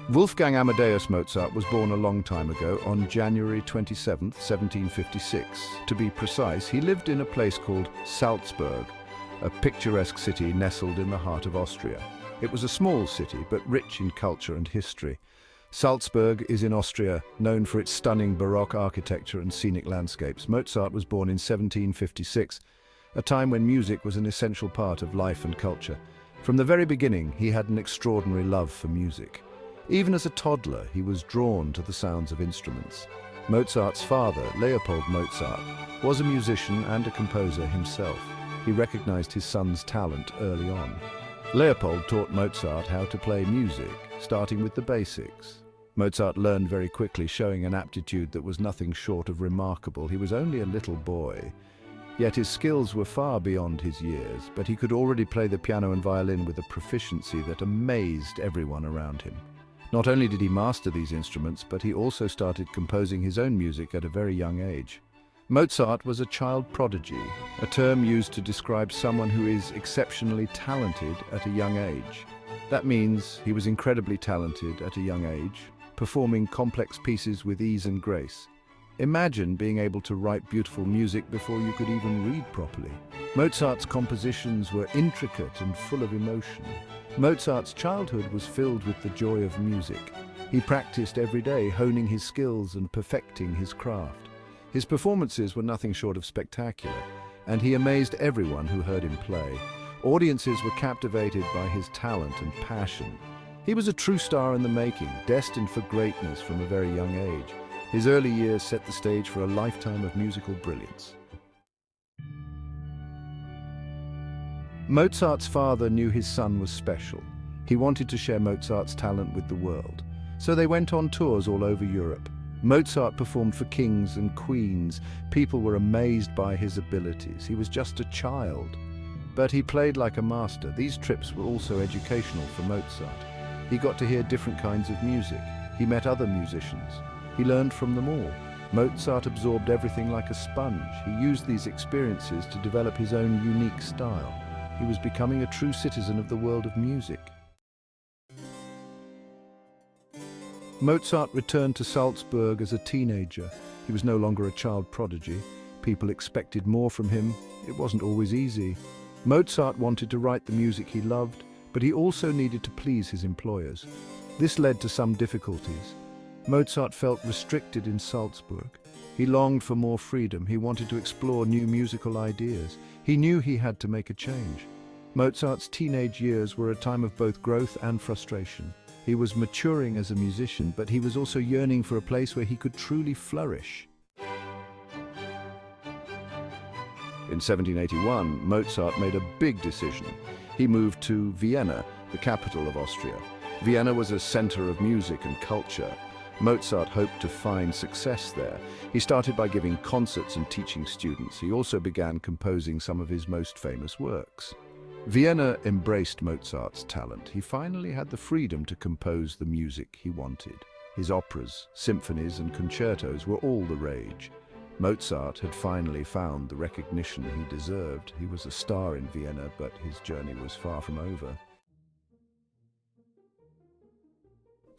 Wolfgang Amadeus Mozart was born a long time ago on January 27, 1756. To be precise, he lived in a place called Salzburg, a picturesque city nestled in the heart of Austria. It was a small city, but rich in culture and history. Salzburg is in Austria, known for its stunning Baroque architecture and scenic landscapes. Mozart was born in 1756, a time when music was an essential part of life and culture. From the very beginning, he had an extraordinary love for music. Even as a toddler, he was drawn to the sounds of instruments. Mozart's father, Leopold Mozart, was a musician and a composer himself. He recognized his son's talent early on. Leopold taught Mozart how to play music, starting with the basics. Mozart learned very quickly, showing an aptitude that was nothing short of remarkable. He was only a little boy, yet his skills were far beyond his years, but he could already play the piano and violin with a proficiency that amazed everyone around him. Not only did he master these instruments, but he also started composing his own music at a very young age. Mozart was a child prodigy, a term used to describe someone who is exceptionally talented at a young age. That means he was incredibly talented at a young age, performing complex pieces with ease and grace. Imagine being able to write beautiful music before you could even read properly. Mozart's compositions were intricate and full of emotion. Mozart's childhood was filled with the joy of music. He practiced every day, honing his skills and perfecting his craft. His performances were nothing short of spectacular, and he amazed everyone who heard him play. Audiences were captivated by his talent and passion. He was a true star in the making, destined for greatness from a very young age. His early years set the stage for a lifetime of musical brilliance. Mozart's father knew his son was special. He wanted to share Mozart's talent with the world. So they went on tours all over Europe. Mozart performed for kings and queens. People were amazed by his abilities. He was just a child, but he played like a master. These trips were also educational for Mozart. He got to hear different kinds of music. He met other musicians. He learned from them all. Mozart absorbed everything like a sponge. He used these experiences to develop his own unique style. He was becoming a true citizen of the world of music. Mozart returned to Salzburg as a teenager. He was no longer a child prodigy. People expected more from him. It wasn't always easy. Mozart wanted to write the music he loved, but he also needed to please his employers. This led to some difficulties. Mozart felt restricted in Salzburg. He longed for more freedom. He wanted to explore new musical ideas. He knew he had to make a change. Mozart's teenage years were a time of both growth and frustration. He was maturing as a musician, but he was also yearning for a place where he could truly flourish. In 1781, Mozart made a big decision. He moved to Vienna, the capital of Austria. Vienna was a center of music and culture. Mozart hoped to find success there. He started by giving concerts and teaching students. He also began composing some of his most famous works. Vienna embraced Mozart's talent. He finally had the freedom to compose the music he wanted. His operas, symphonies, and concertos were all the rage. Mozart had finally found the recognition he deserved. He was a star in Vienna, but his journey was far from over.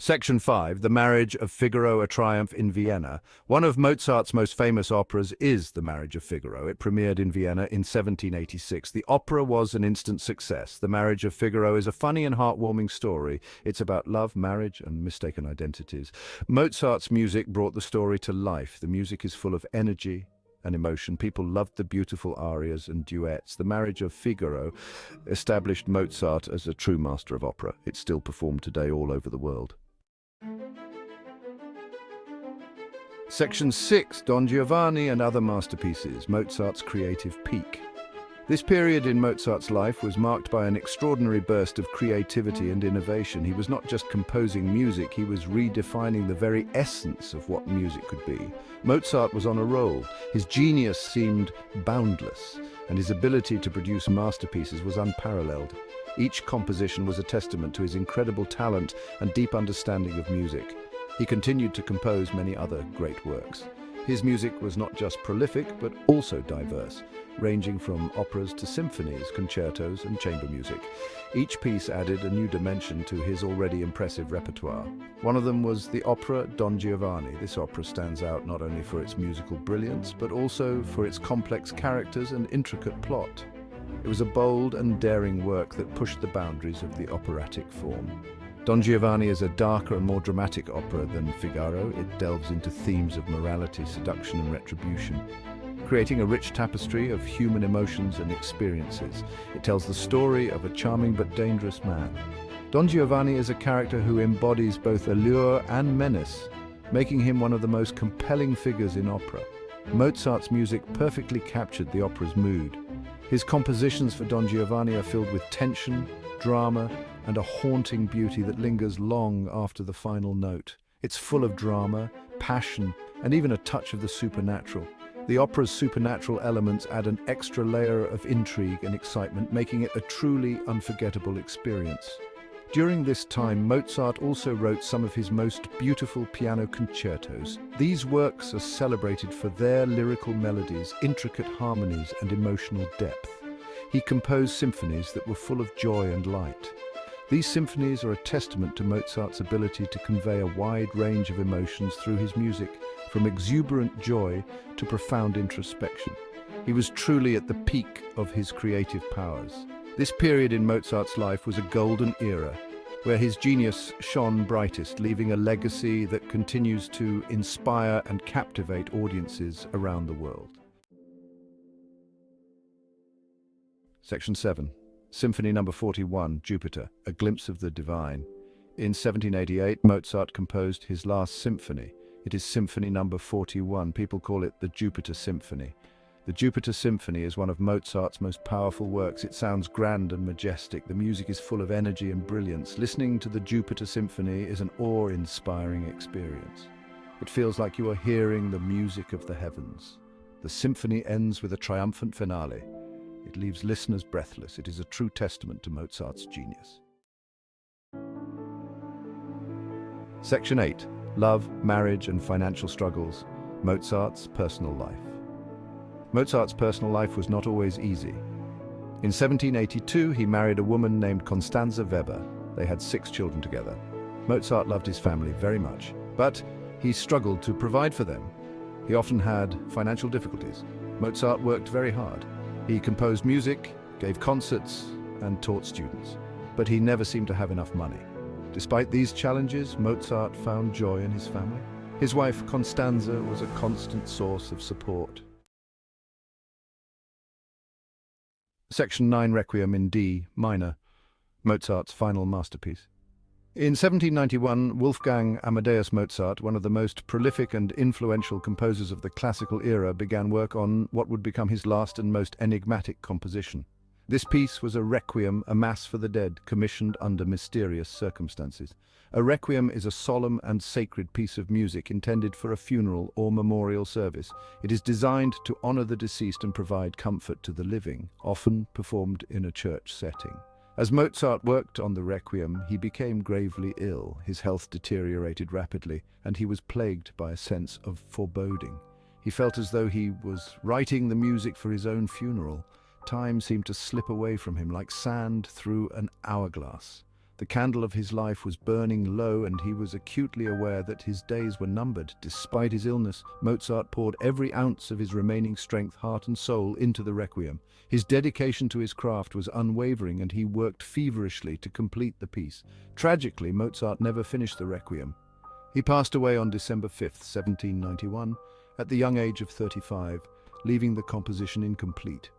Section 5, The Marriage of Figaro, a Triumph in Vienna. One of Mozart's most famous operas is The Marriage of Figaro. It premiered in Vienna in 1786. The opera was an instant success. The Marriage of Figaro is a funny and heartwarming story. It's about love, marriage, and mistaken identities. Mozart's music brought the story to life. The music is full of energy and emotion. People loved the beautiful arias and duets. The Marriage of Figaro established Mozart as a true master of opera. It's still performed today all over the world. Section 6, Don Giovanni and Other Masterpieces, Mozart's creative peak. This period in Mozart's life was marked by an extraordinary burst of creativity and innovation. He was not just composing music, he was redefining the very essence of what music could be. Mozart was on a roll. His genius seemed boundless, and his ability to produce masterpieces was unparalleled. Each composition was a testament to his incredible talent and deep understanding of music. He continued to compose many other great works. His music was not just prolific, but also diverse, ranging from operas to symphonies, concertos, and chamber music. Each piece added a new dimension to his already impressive repertoire. One of them was the opera Don Giovanni. This opera stands out not only for its musical brilliance, but also for its complex characters and intricate plot. It was a bold and daring work that pushed the boundaries of the operatic form. Don Giovanni is a darker and more dramatic opera than Figaro. It delves into themes of morality, seduction, and retribution, creating a rich tapestry of human emotions and experiences. It tells the story of a charming but dangerous man. Don Giovanni is a character who embodies both allure and menace, making him one of the most compelling figures in opera. Mozart's music perfectly captured the opera's mood. His compositions for Don Giovanni are filled with tension, drama, and a haunting beauty that lingers long after the final note. It's full of drama, passion, and even a touch of the supernatural. The opera's supernatural elements add an extra layer of intrigue and excitement, making it a truly unforgettable experience. During this time, Mozart also wrote some of his most beautiful piano concertos. These works are celebrated for their lyrical melodies, intricate harmonies, and emotional depth. He composed symphonies that were full of joy and light. These symphonies are a testament to Mozart's ability to convey a wide range of emotions through his music, from exuberant joy to profound introspection. He was truly at the peak of his creative powers. This period in Mozart's life was a golden era, where his genius shone brightest, leaving a legacy that continues to inspire and captivate audiences around the world. Section 7. Symphony No. 41, Jupiter, A Glimpse of the Divine. In 1788, Mozart composed his last symphony. It is Symphony No. 41. People call it the Jupiter Symphony. The Jupiter Symphony is one of Mozart's most powerful works. It sounds grand and majestic. The music is full of energy and brilliance. Listening to the Jupiter Symphony is an awe-inspiring experience. It feels like you are hearing the music of the heavens. The symphony ends with a triumphant finale. It leaves listeners breathless. It is a true testament to Mozart's genius. Section 8. Love, Marriage and Financial Struggles. Mozart's Personal Life. Mozart's personal life was not always easy. In 1782, he married a woman named Constanze Weber. They had 6 children together. Mozart loved his family very much, but he struggled to provide for them. He often had financial difficulties. Mozart worked very hard. He composed music, gave concerts, and taught students. But he never seemed to have enough money. Despite these challenges, Mozart found joy in his family. His wife, Constanze, was a constant source of support. Section 9, Requiem in D minor, Mozart's final masterpiece. In 1791, Wolfgang Amadeus Mozart, one of the most prolific and influential composers of the classical era, began work on what would become his last and most enigmatic composition. This piece was a requiem, a mass for the dead, commissioned under mysterious circumstances. A requiem is a solemn and sacred piece of music intended for a funeral or memorial service. It is designed to honor the deceased and provide comfort to the living, often performed in a church setting. As Mozart worked on the requiem, he became gravely ill. His health deteriorated rapidly, and he was plagued by a sense of foreboding. He felt as though he was writing the music for his own funeral. Time seemed to slip away from him like sand through an hourglass. The candle of his life was burning low, and he was acutely aware that his days were numbered. Despite his illness, Mozart poured every ounce of his remaining strength, heart and soul into the requiem. His dedication to his craft was unwavering, and he worked feverishly to complete the piece. Tragically, Mozart never finished the requiem. He passed away on December 5, 1791, at the young age of 35, leaving the composition incomplete.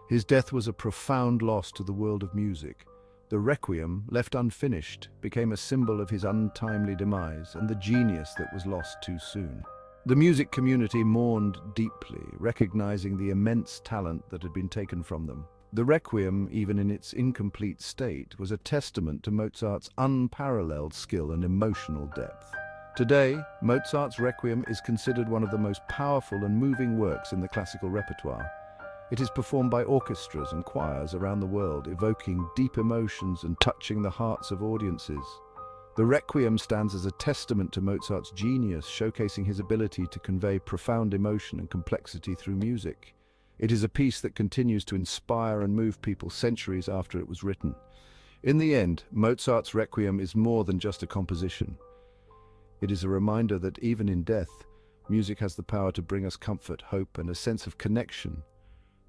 His death was a profound loss to the world of music. The requiem, left unfinished, became a symbol of his untimely demise and the genius that was lost too soon. The music community mourned deeply, recognizing the immense talent that had been taken from them. The requiem, even in its incomplete state, was a testament to Mozart's unparalleled skill and emotional depth. Today, Mozart's requiem is considered one of the most powerful and moving works in the classical repertoire. It is performed by orchestras and choirs around the world, evoking deep emotions and touching the hearts of audiences. The Requiem stands as a testament to Mozart's genius, showcasing his ability to convey profound emotion and complexity through music. It is a piece that continues to inspire and move people centuries after it was written. In the end, Mozart's Requiem is more than just a composition. It is a reminder that even in death, music has the power to bring us comfort, hope, and a sense of connection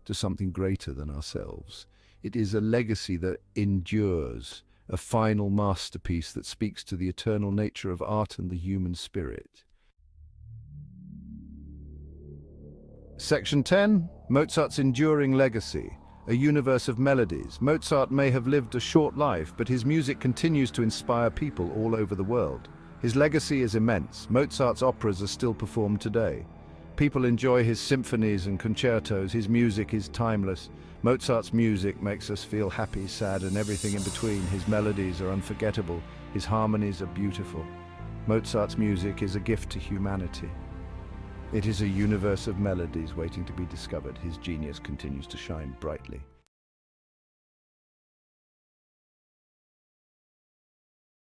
to something greater than ourselves. It is a legacy that endures, a final masterpiece that speaks to the eternal nature of art and the human spirit. Section 10. Mozart's enduring legacy. A universe of melodies. Mozart may have lived a short life, but his music continues to inspire people all over the world. His legacy is immense. Mozart's operas are still performed today. People enjoy his symphonies and concertos. His music is timeless. Mozart's music makes us feel happy, sad, and everything in between. His melodies are unforgettable. His harmonies are beautiful. Mozart's music is a gift to humanity. It is a universe of melodies waiting to be discovered. His genius continues to shine brightly.